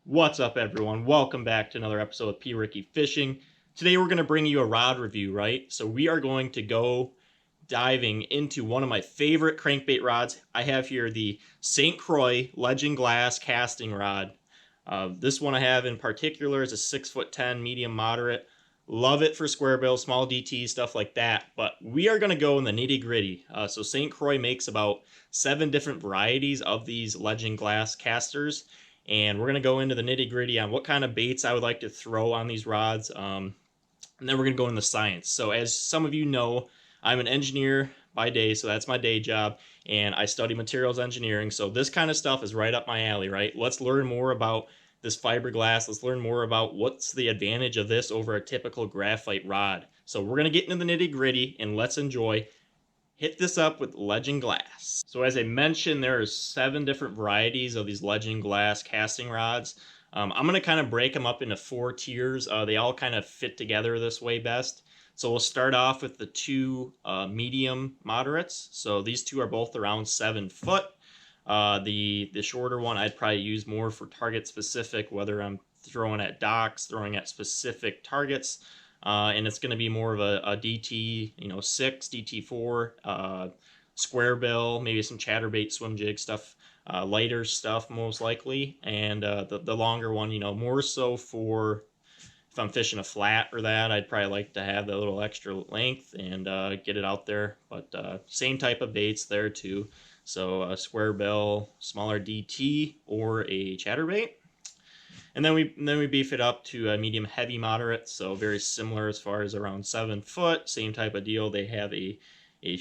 What's up, everyone? Welcome back to another episode of P. Ricky Fishing. Today we're going to bring you a rod review, right? So we are going to go diving into one of my favorite crankbait rods. I have here the St. Croix Legend Glass casting rod. This one I have in particular is a 6'10" medium moderate. Love it for square bill, small DT, stuff like that. But we are going to go in the nitty gritty. So St. Croix makes about 7 different varieties of these Legend Glass casters. And we're going to go into the nitty gritty on what kind of baits I would like to throw on these rods. And then we're going to go into science. So as some of you know, I'm an engineer by day, so that's my day job. And I study materials engineering. So this kind of stuff is right up my alley, right? Let's learn more about this fiberglass. Let's learn more about what's the advantage of this over a typical graphite rod. So we're going to get into the nitty gritty and let's enjoy. Hit this up with Legend Glass. So as I mentioned, there are 7 different varieties of these Legend Glass casting rods. I'm going to kind of break them up into 4 tiers. They all kind of fit together this way best. So we'll start off with the 2 medium moderates. So these 2 are both around 7 foot. The shorter one I'd probably use more for target specific, whether I'm throwing at docks, throwing at specific targets. And it's going to be more of a DT, 6, DT4, square bill, maybe some chatterbait, swim jig stuff, lighter stuff most likely. And the longer one, more so for if I'm fishing a flat or that, I'd probably like to have the little extra length and get it out there. But same type of baits there too. So square bill, smaller DT, or a chatterbait. And then we beef it up to a medium heavy moderate, so very similar as far as around 7 foot. Same type of deal. They have a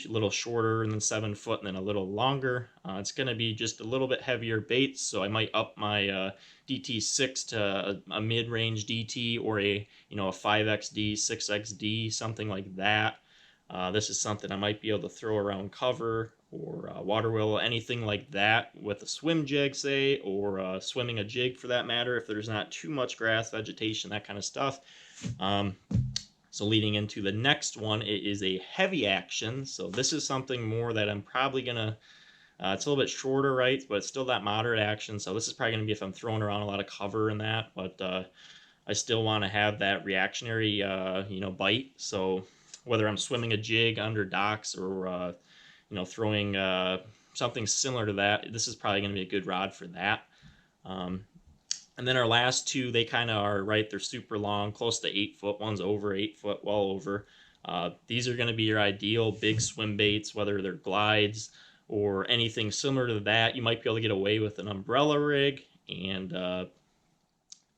little shorter than 7 foot and then a little longer. It's going to be just a little bit heavier baits, so I might up my DT6 to a mid-range DT or a 5XD, 6XD, something like that. This is something I might be able to throw around cover or water willow, anything like that with a swim jig, say, or swimming a jig for that matter, if there's not too much grass, vegetation, that kind of stuff. So leading into the next one, it is a heavy action. So this is something more that I'm probably going to, it's a little bit shorter, right, but it's still that moderate action. So this is probably going to be if I'm throwing around a lot of cover and that, but I still want to have that reactionary, bite. So whether I'm swimming a jig under docks or throwing something similar to that, this is probably going to be a good rod for that. And then our last 2, they kind of are, right, they're super long, close to 8 foot. One's over 8 foot, well over. These are going to be your ideal big swim baits, whether they're glides or anything similar to that. You might be able to get away with an umbrella rig. And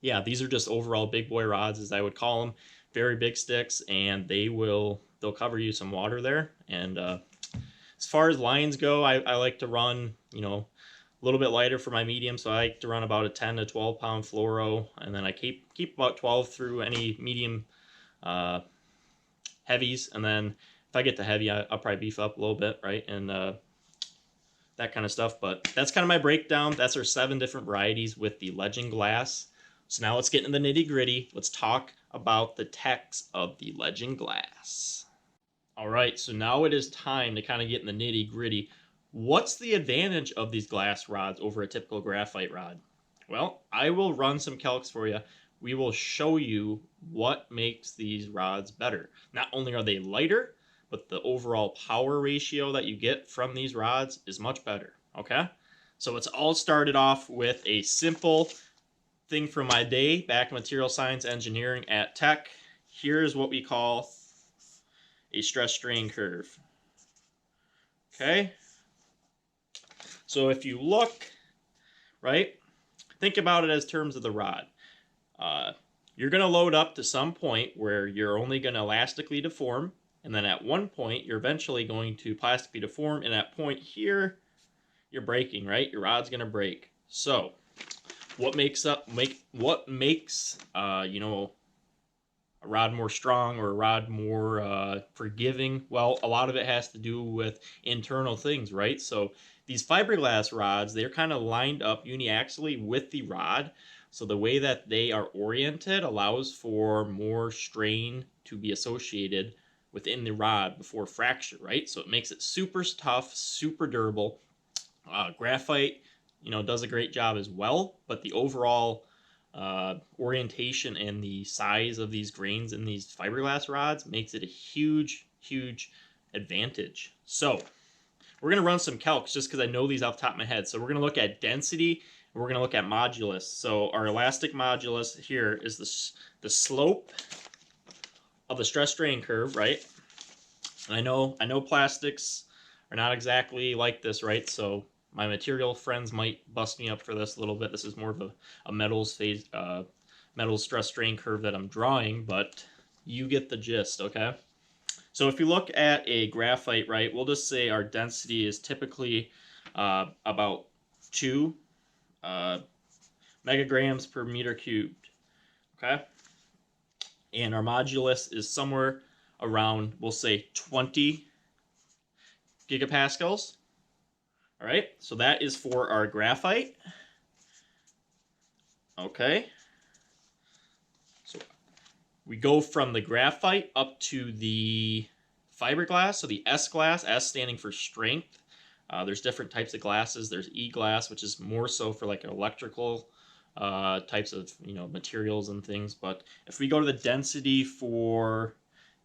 yeah, these are just overall big boy rods, as I would call them. Very big sticks, and they'll cover you some water there. And as far as lines go, I like to run, a little bit lighter for my medium, so I like to run about a 10 to 12 pound fluoro, and then I keep about 12 through any medium heavies, and then if I get the heavy, I'll probably beef up a little bit, right, and that kind of stuff. But that's kind of my breakdown. That's our 7 different varieties with the Legend Glass. So now let's get into the nitty gritty. Let's talk about the techs of the Legend Glass. All right, so now it is time to kind of get in the nitty gritty. What's the advantage of these glass rods over a typical graphite rod? Well, I will run some calcs for you. We will show you what makes these rods better. Not only are they lighter, but the overall power ratio that you get from these rods is much better, okay? So it's all started off with a simple thing from my day back in material science engineering at Tech. Here's what we call a stress strain curve. Okay? So if you look, right, think about it as terms of the rod. You're going to load up to some point where you're only going to elastically deform, and then at one point you're eventually going to plastically deform, and at point here you're breaking, right? Your rod's going to break. So what makes a rod more strong or a rod more forgiving? Well, a lot of it has to do with internal things, right? So these fiberglass rods, they're kind of lined up uniaxially with the rod. So the way that they are oriented allows for more strain to be associated within the rod before fracture, right? So it makes it super tough, super durable. Graphite, does a great job as well, but the overall orientation and the size of these grains in these fiberglass rods makes it a huge, huge advantage. So we're going to run some calcs just because I know these off the top of my head. So we're going to look at density, and we're going to look at modulus. So our elastic modulus here is the slope of the stress strain curve, right? And I know plastics are not exactly like this, right? So my material friends might bust me up for this a little bit. This is more of a metals phase, metals stress strain curve that I'm drawing, but you get the gist, okay? So if you look at a graphite, right, we'll just say our density is typically about 2 megagrams per meter cubed, okay? And our modulus is somewhere around, we'll say 20 gigapascals. All right, so that is for our graphite. Okay. So we go from the graphite up to the fiberglass. So the S glass, S standing for strength. There's different types of glasses. There's E glass, which is more so for like electrical types of materials and things. But if we go to the density for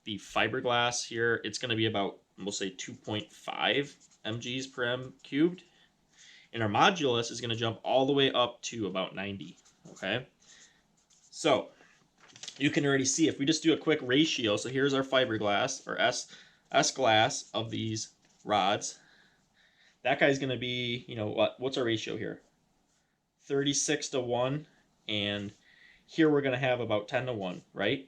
the fiberglass here, it's going to be about, we'll say 2.5 mgs per m cubed. And our modulus is going to jump all the way up to about 90. Okay, so you can already see if we just do a quick ratio. So here's our fiberglass, or S glass of these rods. That guy's going to be, what's our ratio here? 36 to 1. And here we're going to have about 10 to 1, right?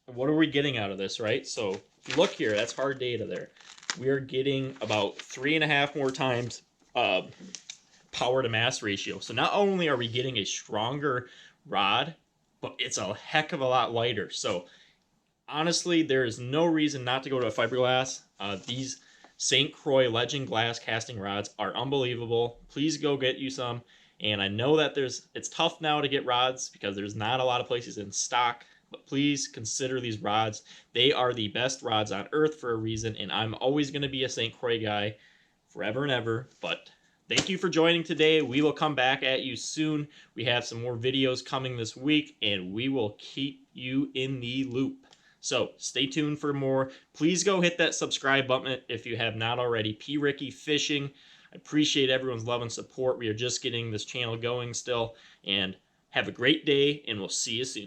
What are we getting out of this, right? So if you look here, that's hard data there. We are getting about 3.5 more times power to mass ratio. So not only are we getting a stronger rod, but it's a heck of a lot lighter. So honestly, there is no reason not to go to a fiberglass. These St. Croix Legend Glass casting rods are unbelievable. Please go get you some. And I know that it's tough now to get rods because there's not a lot of places in stock, but please consider these rods. They are the best rods on earth for a reason, and I'm always going to be a St. Croix guy forever and ever. But thank you for joining today. We will come back at you soon. We have some more videos coming this week, and we will keep you in the loop. So stay tuned for more. Please go hit that subscribe button if you have not already. P. Ricky Fishing. I appreciate everyone's love and support. We are just getting this channel going still. And have a great day, and we'll see you soon.